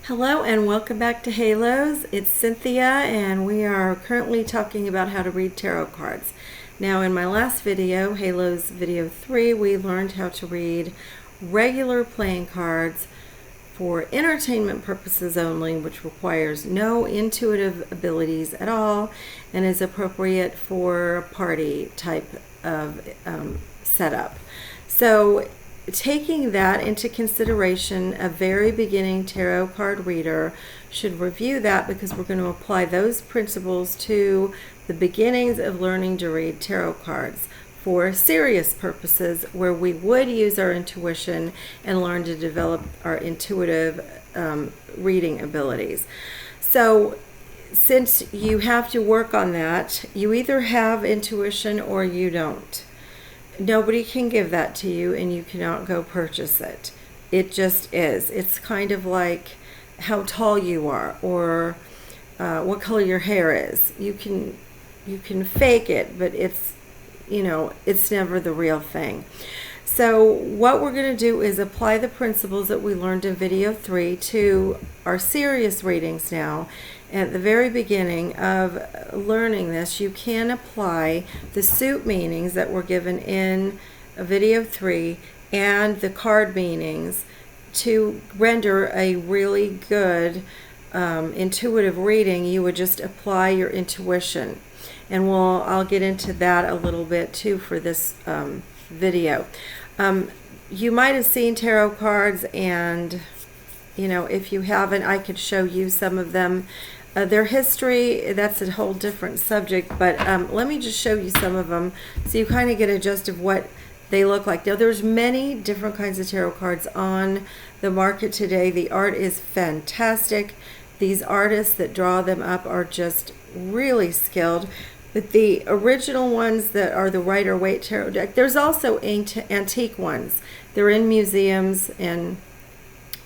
Hello and welcome back to Halos. It's Cynthia and we are currently talking about how to read tarot cards. Now in my last video, Halos video 3, we learned how to read regular playing cards for entertainment purposes only, which requires no intuitive abilities at all and is appropriate for a party type of setup. So taking that into consideration, a very beginning tarot card reader should review that because we're going to apply those principles to the beginnings of learning to read tarot cards for serious purposes where we would use our intuition and learn to develop our intuitive reading abilities. So since you have to work on that, you either have intuition or you don't. Nobody can give that to you and you cannot go purchase it. It just is. It's kind of like how tall you are or what color your hair is. You can fake it, but it's never the real thing. So what we're going to do is apply the principles that we learned in video 3 to our serious readings now. At the very beginning of learning this, you can apply the suit meanings that were given in video 3 and the card meanings to render a really good intuitive reading. You would just apply your intuition, and I'll get into that a little bit too for this video. You might have seen tarot cards, and if you haven't, I could show you some of them. Their history, that's a whole different subject, but let me just show you some of them so you kind of get a gist of what they look like. Now, there's many different kinds of tarot cards on the market today. The art is fantastic. These artists that draw them up are just really skilled. But the original ones that are the Rider-Waite tarot deck, there's also antique ones. They're in museums and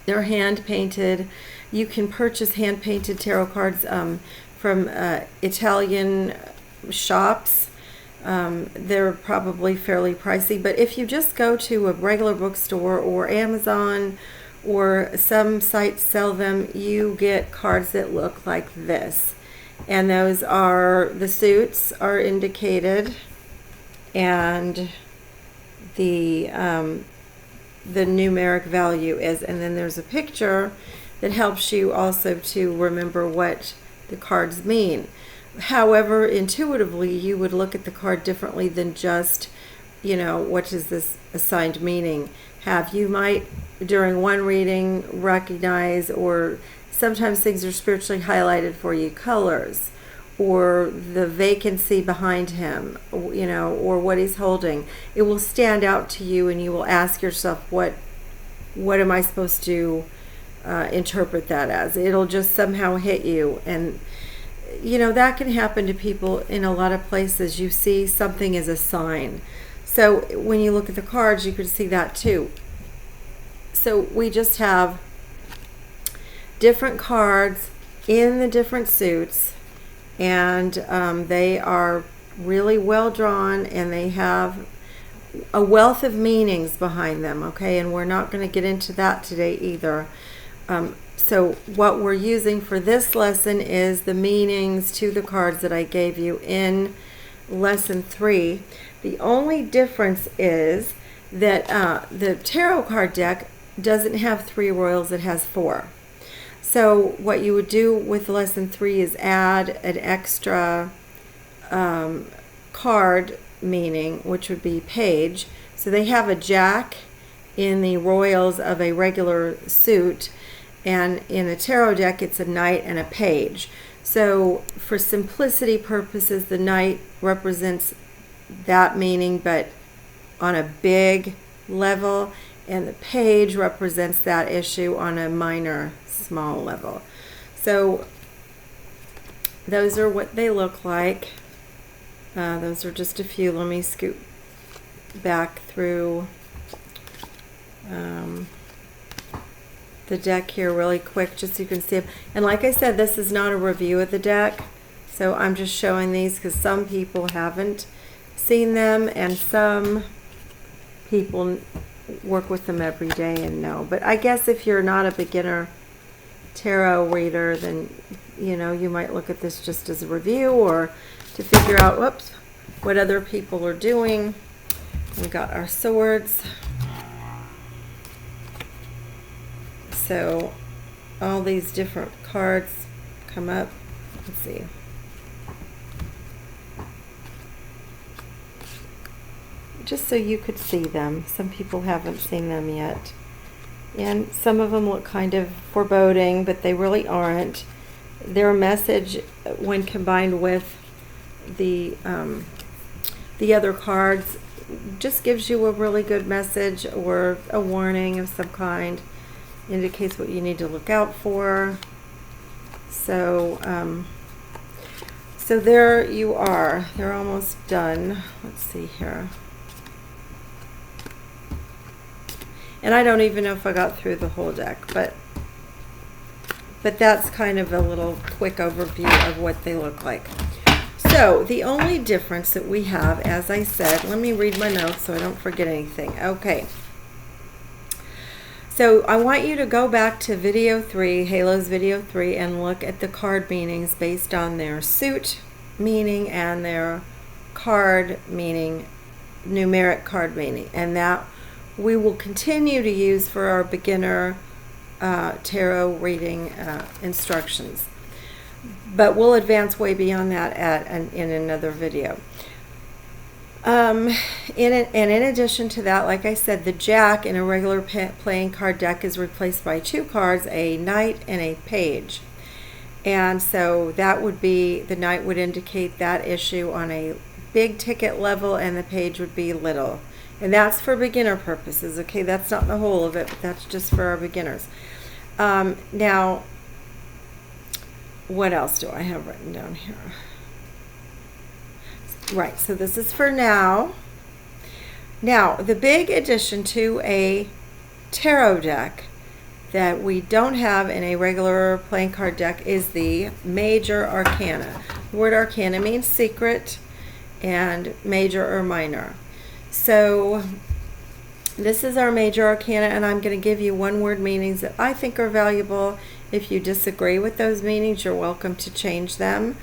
they're hand-painted. You can purchase hand-painted tarot cards from Italian shops. They're probably fairly pricey, but if you just go to a regular bookstore or Amazon or some sites sell them, you get cards that look like this. And those are, the suits are indicated, and the numeric value is, and then there's a picture that helps you also to remember what the cards mean. However, intuitively, you would look at the card differently than just, what does this assigned meaning have? You might, during one reading, recognize, or sometimes things are spiritually highlighted for you, colors, or the vacancy behind him, or what he's holding. It will stand out to you, and you will ask yourself, what am I supposed to interpret that as? It'll just somehow hit you, and that can happen to people in a lot of places. You see something as a sign. So when you look at the cards, you can see that too. So we just have different cards in the different suits, and they are really well drawn, and they have a wealth of meanings behind them, okay? And we're not going to get into that today either. So what we're using for this lesson is the meanings to the cards that I gave you in lesson 3. The only difference is that the tarot card deck doesn't have 3 royals, it has 4. So what you would do with lesson 3 is add an extra card meaning, which would be page. So they have a jack in the royals of a regular suit, and in a tarot deck it's a knight and a page. So for simplicity purposes, the knight represents that meaning but on a big level, and the page represents that issue on a minor, small level. So those are what they look like. Those are just a few. Let me scoot back through the deck here really quick just so you can see them. And like I said, this is not a review of the deck, so I'm just showing these because some people haven't seen them and some people work with them every day and know. But I guess if you're not a beginner tarot reader, then you might look at this just as a review or to figure out, whoops, what other people are doing. We got our swords. So all these different cards come up. Let's see. Just so you could see them. Some people haven't seen them yet. And some of them look kind of foreboding, but they really aren't. Their message, when combined with the other cards, just gives you a really good message or a warning of some kind. Indicates what you need to look out for. So, so there you are. They're almost done. Let's see here. And I don't even know if I got through the whole deck, but that's kind of a little quick overview of what they look like. So the only difference that we have, as I said, let me read my notes so I don't forget anything. Okay. So I want you to go back to video 3, Halo's video 3, and look at the card meanings based on their suit meaning and their card meaning, numeric card meaning. And that we will continue to use for our beginner tarot reading instructions. But we'll advance way beyond that in another video. And in addition to that, like I said, the Jack in a regular playing card deck is replaced by 2 cards, a Knight and a Page. And so that would be, the Knight would indicate that issue on a big ticket level, and the Page would be little. And that's for beginner purposes, okay? That's not the whole of it, but that's just for our beginners. Now, what else do I have written down here? Right, so this is for now. Now, the big addition to a tarot deck that we don't have in a regular playing card deck is the Major Arcana. The word Arcana means secret, and major or minor. So this is our Major Arcana, and I'm going to give you one-word meanings that I think are valuable. If you disagree with those meanings, you're welcome to change them.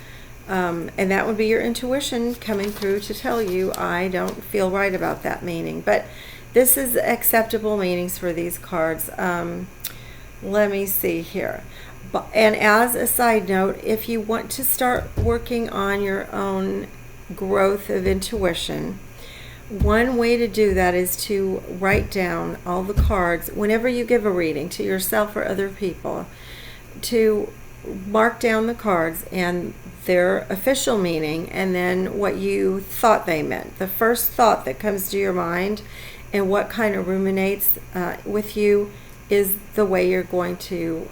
And that would be your intuition coming through to tell you, I don't feel right about that meaning. But this is acceptable meanings for these cards. Let me see here. And as a side note, if you want to start working on your own growth of intuition, one way to do that is to write down all the cards whenever you give a reading to yourself or other people, to mark down the cards and their official meaning, and then what you thought they meant. The first thought that comes to your mind and what kind of ruminates with you is the way you're going to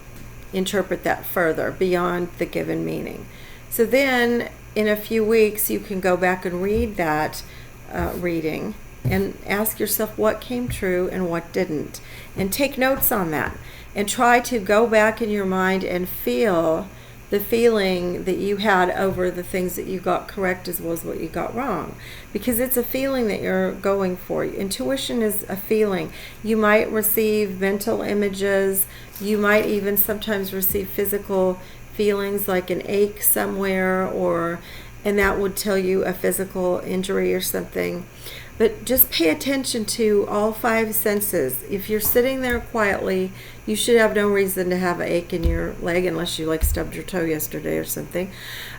interpret that further beyond the given meaning. So then in a few weeks you can go back and read that reading and ask yourself what came true and what didn't, and take notes on that, and try to go back in your mind and feel the feeling that you had over the things that you got correct as well as what you got wrong, because it's a feeling that you're going for. Intuition is a feeling. You might receive mental images, you might even sometimes receive physical feelings like an ache somewhere, and that would tell you a physical injury or something. But just pay attention to all 5 senses. If you're sitting there quietly, you should have no reason to have an ache in your leg unless you like stubbed your toe yesterday or something.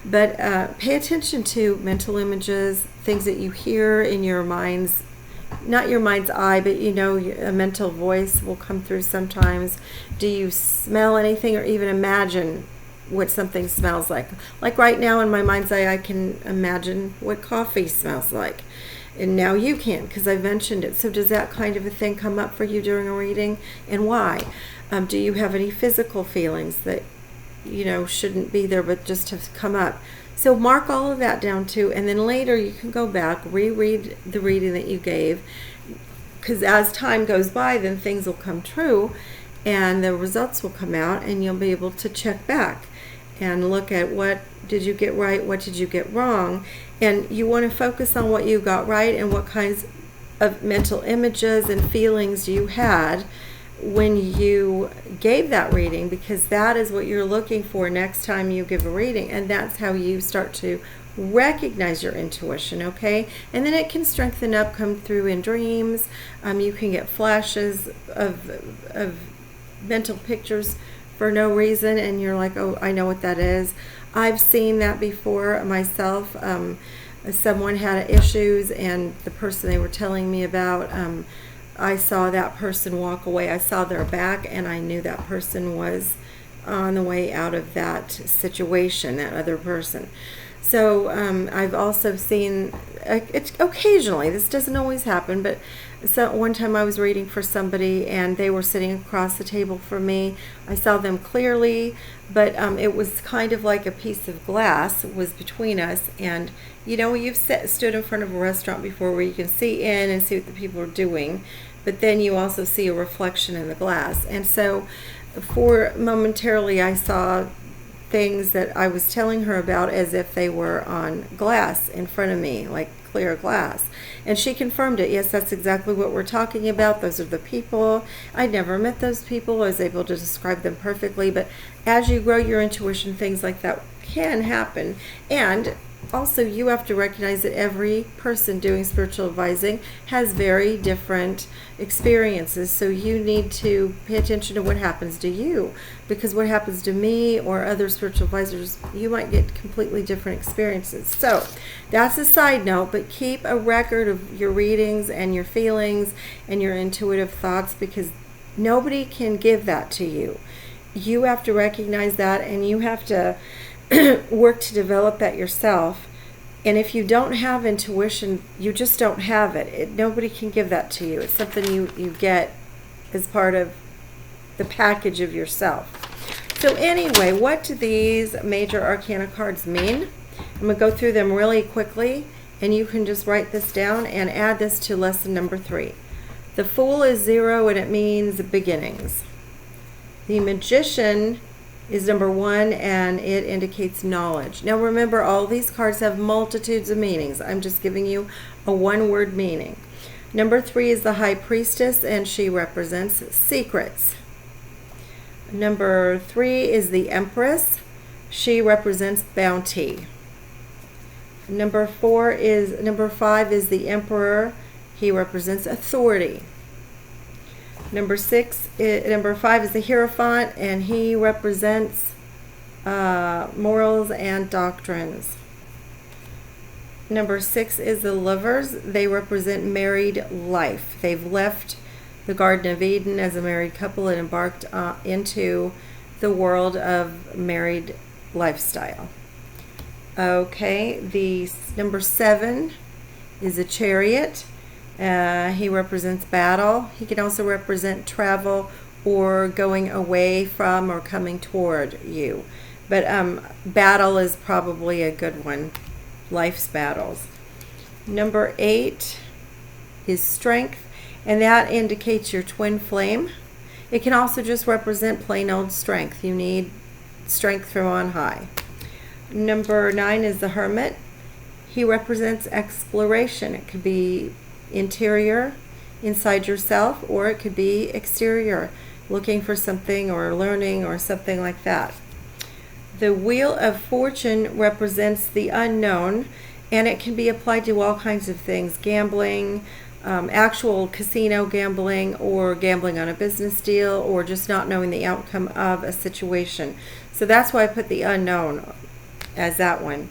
But pay attention to mental images, things that you hear in your mind's, not your mind's eye, but a mental voice will come through sometimes. Do you smell anything or even imagine what something smells like? Like right now in my mind's eye, I can imagine what coffee smells like. And now you can, because I mentioned it. So does that kind of a thing come up for you during a reading, and why? Do you have any physical feelings that shouldn't be there but just have come up? So mark all of that down too, and then later you can go back, reread the reading that you gave, because as time goes by, then things will come true and the results will come out, and you'll be able to check back and look at what did you get right, what did you get wrong. And you want to focus on what you got right and what kinds of mental images and feelings you had when you gave that reading, because that is what you're looking for next time you give a reading, and that's how you start to recognize your intuition, okay? And then it can strengthen up, come through in dreams. You can get flashes of mental pictures for no reason, and you're like, oh, I know what that is. I've seen that before myself. Someone had issues, and the person they were telling me about, I saw that person walk away. I saw their back, and I knew that person was on the way out of that situation, that other person. So I've also seen, occasionally, this doesn't always happen, but one time I was reading for somebody and they were sitting across the table from me. I saw them clearly, but it was kind of like a piece of glass was between us. And you know, you've stood in front of a restaurant before where you can see in and see what the people are doing, but then you also see a reflection in the glass. And so for momentarily I saw things that I was telling her about as if they were on glass in front of me, like clear glass. And she confirmed it. Yes, that's exactly what we're talking about. Those are the people. I'd never met those people. I was able to describe them perfectly. But as you grow your intuition, things like that can happen. And also, you have to recognize that every person doing spiritual advising has very different experiences. So you need to pay attention to what happens to you, because what happens to me or other spiritual advisors, you might get completely different experiences. So that's a side note, but keep a record of your readings and your feelings and your intuitive thoughts, because nobody can give that to you. You have to recognize that, and you have to work to develop that yourself. And if you don't have intuition, you just don't have it. Nobody can give that to you. It's something you get as part of the package of yourself. So anyway, what do these Major Arcana cards mean? I'm going to go through them really quickly, and you can just write this down and add this to lesson number 3. The Fool is 0, and it means beginnings. The Magician is number 1, and it indicates knowledge. Now remember, all these cards have multitudes of meanings. I'm just giving you a one-word meaning. Number 3 is the High Priestess, and she represents secrets. Number 3 is the Empress. She represents bounty. Number 5 is the Emperor. He represents authority. Number 5 is the Hierophant, and he represents morals and doctrines. Number 6 is the Lovers. They represent married life. They've left the Garden of Eden as a married couple and embarked into the world of married lifestyle. Okay, the number 7 is a Chariot. He represents battle. He can also represent travel or going away from or coming toward you. But battle is probably a good one. Life's battles. Number 8 is Strength, and that indicates your twin flame. It can also just represent plain old strength. You need strength from on high. Number 9 is the Hermit. He represents exploration. It could be interior, inside yourself, or it could be exterior, looking for something or learning or something like that. The Wheel of Fortune represents the unknown, and it can be applied to all kinds of things: gambling, actual casino gambling, or gambling on a business deal, or just not knowing the outcome of a situation. So that's why I put the unknown as that one.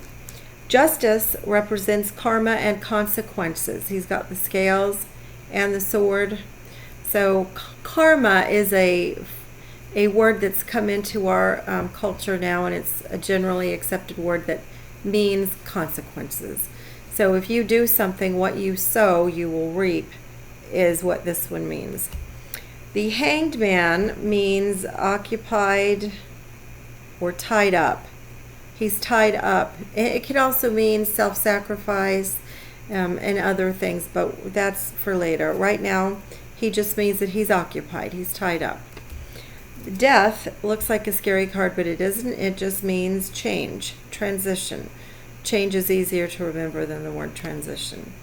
Justice represents karma and consequences. He's got the scales and the sword. So karma is a word that's come into our culture now, and it's a generally accepted word that means consequences. So if you do something, what you sow, you will reap, is what this one means. The Hanged Man means occupied or tied up. He's tied up. It could also mean self-sacrifice and other things, but that's for later. Right now, he just means that he's occupied. He's tied up. Death looks like a scary card, but it isn't. It just means change, transition. Change is easier to remember than the word transition.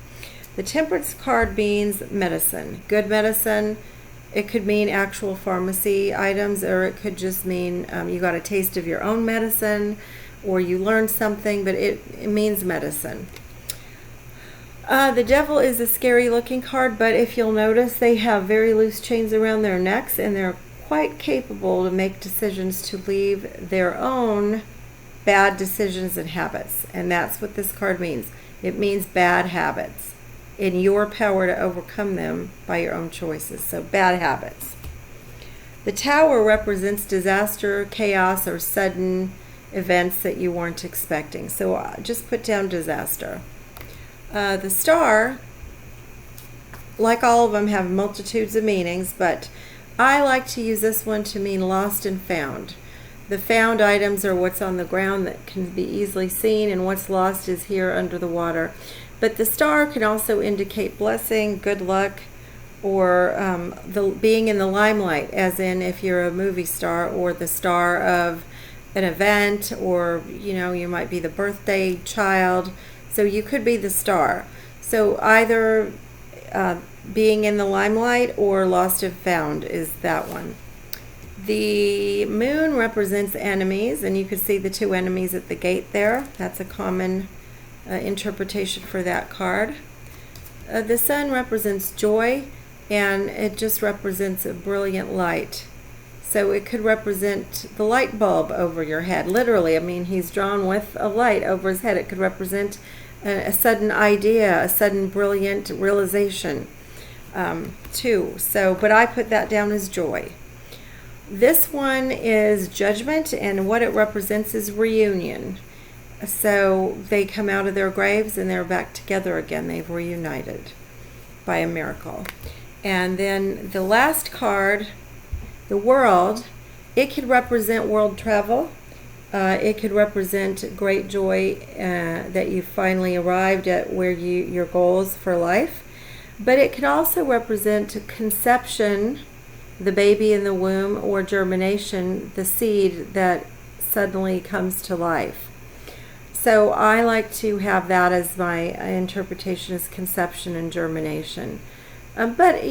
The Temperance card means medicine, good medicine, It could mean actual pharmacy items, or it could just mean you got a taste of your own medicine, or you learned something, but it means medicine. The Devil is a scary looking card, but if you'll notice, they have very loose chains around their necks, and they're quite capable to make decisions to leave their own bad decisions and habits. And that's what this card means. It means bad habits, in your power to overcome them by your own choices. So bad habits. The Tower represents disaster, chaos, or sudden events that you weren't expecting. So just put down disaster. The Star, like all of them, have multitudes of meanings, but I like to use this one to mean lost and found. The found items are what's on the ground that can be easily seen, and what's lost is here under the water. But the star can also indicate blessing, good luck, or being in the limelight, as in if you're a movie star or the star of an event, or you might be the birthday child. So you could be the star. So either being in the limelight or lost and found is that one. The Moon represents enemies, and you can see the two enemies at the gate there. That's a common interpretation for that card. The Sun represents joy, and it just represents a brilliant light. So it could represent the light bulb over your head, literally. I mean, he's drawn with a light over his head. It could represent a sudden idea, a sudden brilliant realization too. So, but I put that down as joy. This one is Judgment, and what it represents is reunion. So they come out of their graves and they're back together again. They've reunited by a miracle. And then the last card, the World, it could represent world travel. It could represent great joy that you finally arrived at where your goals for life. But it could also represent conception, the baby in the womb, or germination, the seed that suddenly comes to life. So I like to have that as my interpretation, as conception and germination. But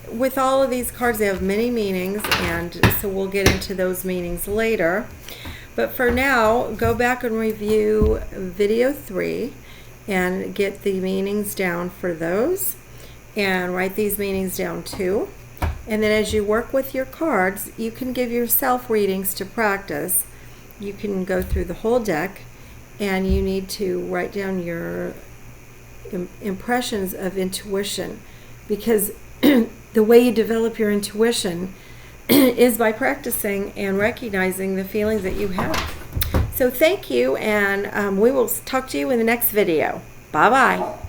with all of these cards, they have many meanings, and so we'll get into those meanings later. But for now, go back and review video 3 and get the meanings down for those, and write these meanings down too. And then as you work with your cards, you can give yourself readings to practice. You can go through the whole deck, and you need to write down your impressions of intuition, because the way you develop your intuition is by practicing and recognizing the feelings that you have. So thank you, and we will talk to you in the next video. Bye-bye.